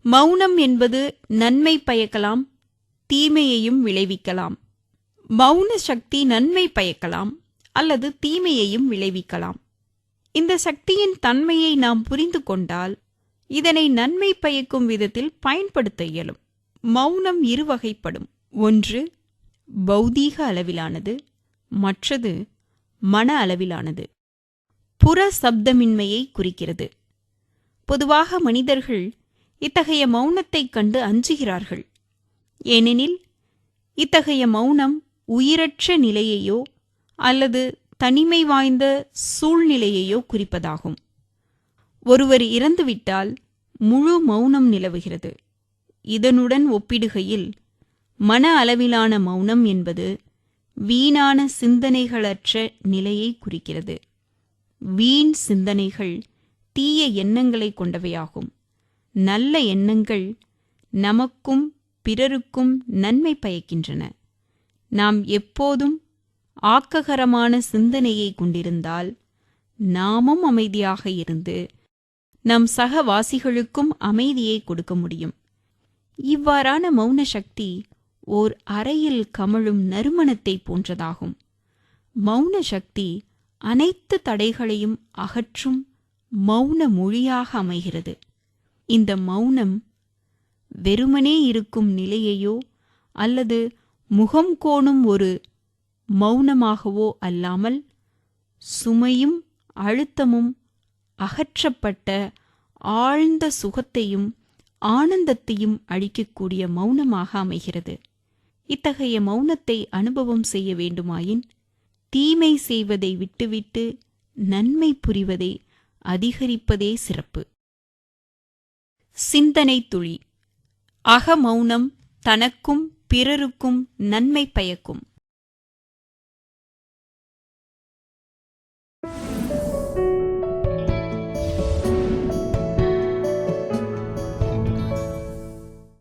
மௌனம் என்பது நன்மை பயக்கலாம், தீமையையும் விளைவிக்கலாம். மௌன சக்தி நன்மை பயக்கலாம் அல்லது தீமையையும் விளைவிக்கலாம். இந்த சக்தியின் தன்மையை நாம் புரிந்து கொண்டால் இதனை நன்மை பயக்கும் விதத்தில் பயன்படுத்த இயலும். மௌனம் இருவகைப்படும். ஒன்று பௌதீக அளவிலானது, மற்றது மன அளவிலானது. புற சப்தமின்மையை குறிக்கிறது. பொதுவாக மனிதர்கள் இத்தகைய மௌனத்தைக் கண்டு அஞ்சுகிறார்கள். ஏனெனில் இத்தகைய மௌனம் உயிரற்ற நிலையையோ அல்லது தனிமை வாய்ந்த சூழ்நிலையையோ குறிப்பதாகும். ஒருவர் இறந்துவிட்டால் முழு மௌனம் நிலவுகிறது. இதனுடன் ஒப்பிடுகையில் மன அளவிலான மௌனம் என்பது வீணான சிந்தனைகளற்ற நிலையை குறிக்கிறது. வீண் சிந்தனைகள் தீய எண்ணங்களை கொண்டவையாகும். நல்ல எண்ணங்கள் நமக்கும் பிறருக்கும் நன்மை பயக்கின்றன. நாம் எப்போதும் ஆக்ககரமான சிந்தனையை கொண்டிருந்தால் நாமும் அமைதியாக இருந்து நம் சகவாசிகளுக்கும் அமைதியை கொடுக்க முடியும். இவ்வாறான மௌன சக்தி ஓர் அறையில் கமழும் நறுமணத்தை போன்றதாகும். மௌன சக்தி அனைத்து தடைகளையும் அகற்றும் மௌன மொழியாக அமைகிறது. இந்த மௌனம் வெறுமனே இருக்கும் நிலையையோ அல்லது முகம் கோணும் ஒரு மௌனமாகவோ அல்லாமல் சுமையும் அழுத்தமும் அகற்றப்பட்ட ஆழ்ந்த சுகத்தையும் ஆனந்தத்தையும் அளிக்கக்கூடிய மௌனமாக அமைகிறது. இத்தகைய மௌனத்தை அனுபவம் செய்ய வேண்டுமாயின் தீமை செய்வதை விட்டுவிட்டு நன்மை புரிவதை அதிகரிப்பதே சிறப்பு. சிந்தனை துளி. அகமௌனம் தனக்கும் பிறருக்கும் நன்மை பயக்கும்.